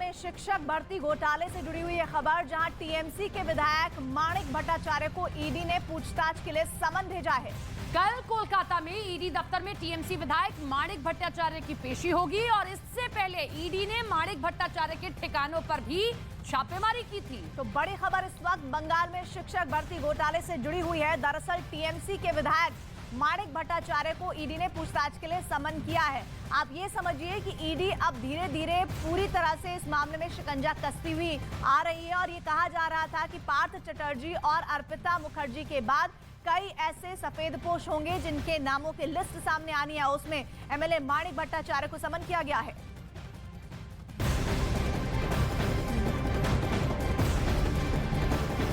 में शिक्षक भर्ती घोटाले से जुड़ी हुई है खबर, जहां टीएमसी के विधायक माणिक भट्टाचार्य को ईडी ने पूछताछ के लिए समन भेजा है। कल कोलकाता में ईडी दफ्तर में टीएमसी विधायक माणिक भट्टाचार्य की पेशी होगी और इससे पहले ईडी ने माणिक भट्टाचार्य के ठिकानों पर भी छापेमारी की थी। तो बड़ी खबर इस वक्त बंगाल में शिक्षक भर्ती घोटाले से जुड़ी हुई है। दरअसल टीएमसी के विधायक माणिक भट्टाचार्य को ईडी ने पूछताछ के लिए समन किया है। आप ये समझिए कि ईडी अब धीरे धीरे पूरी तरह से इस मामले में शिकंजा कसती हुई आ रही है और ये कहा जा रहा था कि पार्थ चटर्जी और अर्पिता मुखर्जी के बाद कई ऐसे सफेदपोश होंगे जिनके नामों की लिस्ट सामने आनी है। उसमें एमएलए माणिक भट्टाचार्य को समन किया गया है।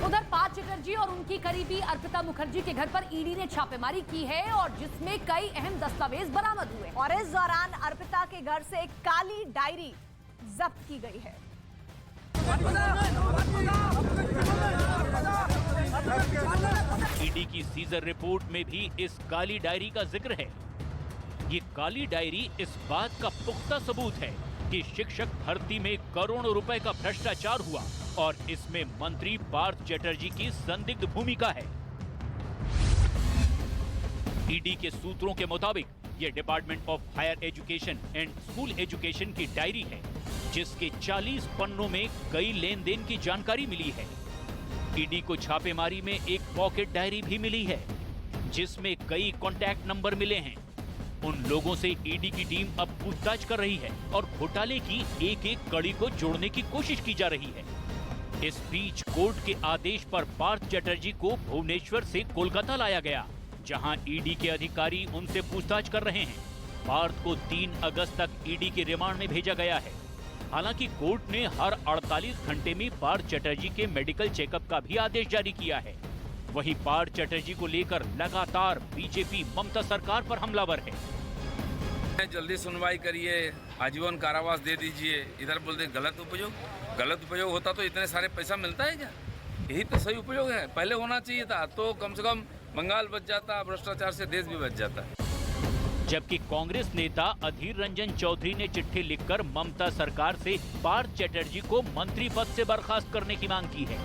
उधर पार्थ चटर्जी और उनकी करीबी अर्पिता मुखर्जी के घर पर ईडी ने छापेमारी की है और जिसमें कई अहम दस्तावेज बरामद हुए और इस दौरान अर्पिता के घर से एक काली डायरी जब्त की गई है। ईडी की सीजर रिपोर्ट में भी इस काली डायरी का जिक्र है। ये काली डायरी इस बात का पुख्ता सबूत है कि शिक्षक भर्ती में करोड़ों रुपए का भ्रष्टाचार हुआ और इसमें मंत्री पार्थ चटर्जी की संदिग्ध भूमिका है। ईडी के सूत्रों के मुताबिक ये department of higher education and school education की डायरी है, जिसके 40 पन्नों में कई लेन देन की जानकारी मिली है। ईडी को छापेमारी में एक पॉकेट डायरी भी मिली है, जिसमें कई कॉन्टैक्ट नंबर मिले हैं। उन लोगों से ईडी की टीम अब पूछताछ कर रही है और घोटाले की एक एक कड़ी को जोड़ने की कोशिश की जा रही है। इस बीच कोर्ट के आदेश पर पार्थ चटर्जी को भुवनेश्वर से कोलकाता लाया गया, जहां ईडी के अधिकारी उनसे पूछताछ कर रहे हैं। पार्थ को 3 अगस्त तक ईडी के रिमांड में भेजा गया है। हालांकि कोर्ट ने हर 48 घंटे में पार्थ चटर्जी के मेडिकल चेकअप का भी आदेश जारी किया है। वहीं पार्थ चटर्जी को लेकर लगातार बीजेपी ममता सरकार पर हमलावर है। जल्दी सुनवाई करिए, आजीवन कारावास दे दीजिए। इधर बोलते गलत उपयोग होता तो इतने सारे पैसा मिलता है क्या? यही तो सही उपयोग है। पहले होना चाहिए था तो कम से कम बंगाल बच जाता, भ्रष्टाचार से देश भी बच जाता। जबकि कांग्रेस नेता अधीर रंजन चौधरी ने चिट्ठी लिखकर ममता सरकार से पार्थ चटर्जी को मंत्री पद से बर्खास्त करने की मांग की है।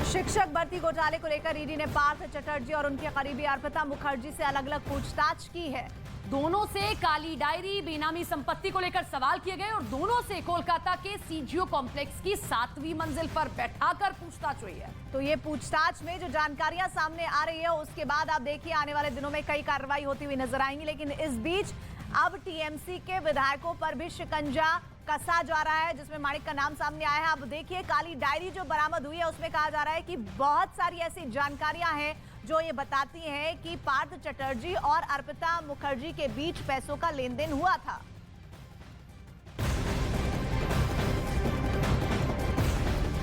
शिक्षक भर्ती घोटाले को लेकर ईडी ने पार्थ चटर्जी और उनके करीबी अर्पिता मुखर्जी से अलग अलग पूछताछ की है। दोनों से काली डायरी, बेनामी संपत्ति को लेकर सवाल किए गए और दोनों से कोलकाता के सीजीओ कॉम्प्लेक्स की 7वीं मंजिल पर बैठाकर पूछताछ हुई है। तो ये पूछताछ में जो जानकारियां सामने आ रही है, उसके बाद आप देखिए आने वाले दिनों में कई कार्रवाई होती हुई नजर आएंगी। लेकिन इस बीच अब टीएमसी के विधायकों पर भी शिकंजा कसा जा रहा है, जिसमें माणिक का नाम सामने आया है। अब देखिए काली डायरी जो बरामद हुई है, उसमें कहा जा रहा है कि बहुत सारी ऐसी जानकारियां हैं जो ये बताती हैं कि पार्थ चटर्जी और अर्पिता मुखर्जी के बीच पैसों का लेन देन हुआ था।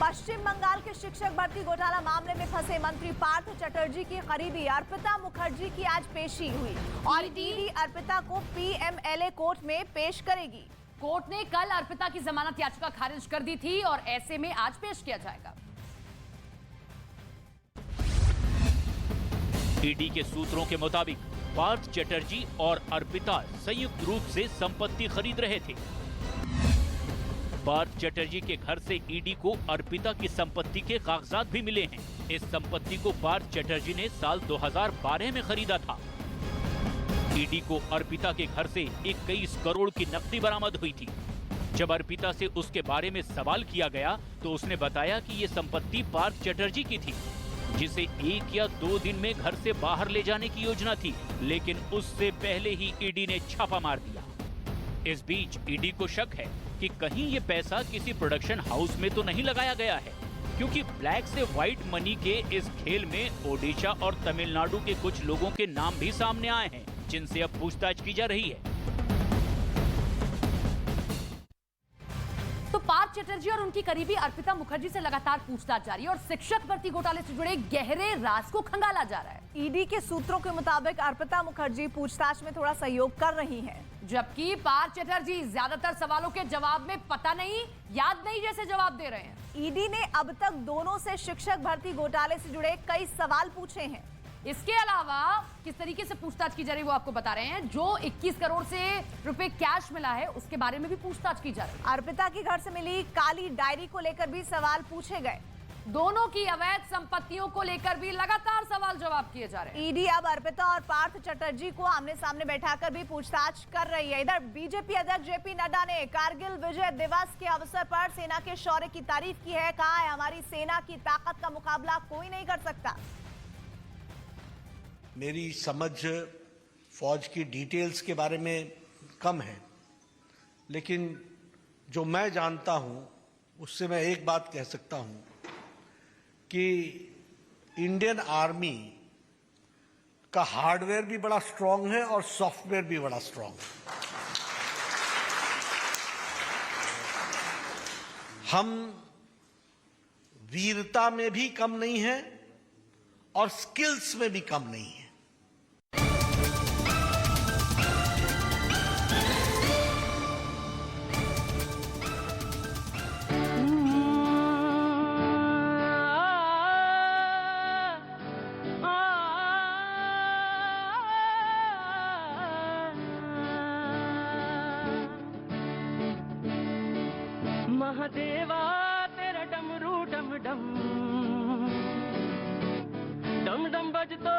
पश्चिम बंगाल के शिक्षक भर्ती घोटाला मामले में फंसे मंत्री पार्थ चटर्जी की करीबी अर्पिता मुखर्जी की आज पेशी हुई और ईडी अर्पिता को पीएमएलए कोर्ट में पेश करेगी। कोर्ट ने कल अर्पिता की जमानत याचिका खारिज कर दी थी और ऐसे में आज पेश किया जाएगा। ईडी के सूत्रों के मुताबिक पार्थ चटर्जी और अर्पिता संयुक्त रूप से संपत्ति खरीद रहे थे। पार्थ चटर्जी के घर से ईडी को अर्पिता की संपत्ति के कागजात भी मिले हैं। इस संपत्ति को पार्थ चटर्जी ने साल 2012 में खरीदा था। ईडी को अर्पिता के घर से 21 करोड़ की नकदी बरामद हुई थी। जब अर्पिता से उसके बारे में सवाल किया गया तो उसने बताया कि ये संपत्ति पार्थ चटर्जी की थी, जिसे 1 या 2 दिन में घर से बाहर ले जाने की योजना थी, लेकिन उससे पहले ही ईडी ने छापा मार दिया। इस बीच ईडी को शक है कि कहीं ये पैसा किसी प्रोडक्शन हाउस में तो नहीं लगाया गया है, क्योंकि ब्लैक से व्हाइट मनी के इस खेल में ओडिशा और तमिलनाडु के कुछ लोगों के नाम भी सामने आए हैं, जिनसे अब पूछताछ की जा रही है। तो पार्थ चटर्जी और उनकी करीबी अर्पिता मुखर्जी से लगातार पूछताछ जारी है और शिक्षक भर्ती घोटाले से जुड़े गहरे राज को खंगाला जा रहा है। ईडी के सूत्रों के मुताबिक अर्पिता मुखर्जी पूछताछ में थोड़ा सहयोग कर रही हैं, जबकि पार्थ चटर्जी ज्यादातर सवालों के जवाब में पता नहीं, याद नहीं जैसे जवाब दे रहे हैं। ईडी ने अब तक दोनों से शिक्षक भर्ती घोटाले से जुड़े कई सवाल पूछे हैं। इसके अलावा किस तरीके से पूछताछ की जा रही है वो आपको बता रहे हैं। जो 21 करोड़ से रुपए कैश मिला है उसके बारे में भी पूछताछ की जा रही है। अर्पिता के घर से मिली काली डायरी को लेकर भी सवाल पूछे गए। दोनों की अवैध संपत्तियों को लेकर भी लगातार सवाल जवाब किए जा रहे हैं। ईडी अब अर्पिता और पार्थ चटर्जी को आमने सामने बैठाकर भी पूछताछ कर रही है। इधर बीजेपी अध्यक्ष जेपी नड्डा ने कारगिल विजय दिवस के अवसर पर सेना के शौर्य की तारीफ की है। कहा है हमारी सेना की ताकत का मुकाबला कोई नहीं कर सकता। मेरी समझ फौज की डिटेल्स के बारे में कम है, लेकिन जो मैं जानता हूं उससे मैं एक बात कह सकता हूं कि इंडियन आर्मी का हार्डवेयर भी बड़ा स्ट्रांग है और सॉफ्टवेयर भी बड़ा स्ट्रांग है। हम वीरता में भी कम नहीं हैं और स्किल्स में भी कम नहीं है। महादेवा तेरा डमरू डम डम डम डम बजतो